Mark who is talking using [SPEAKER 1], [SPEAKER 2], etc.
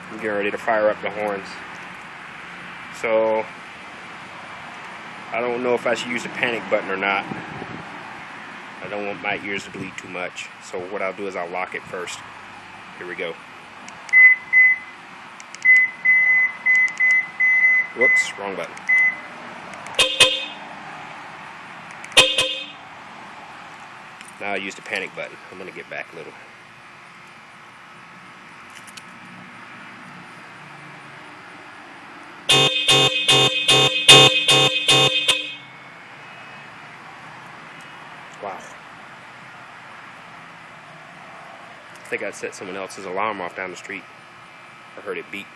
[SPEAKER 1] I'm getting ready to fire up the horns. So I don't know if I should use the panic button or not. I don't want my ears to bleed too much. So what I'll do is I'll lock it first. Here we go. Whoops, wrong button. Now I use the panic button. I'm going to get back a little. Wow. I think I set someone else's alarm off down the street. I heard it beep.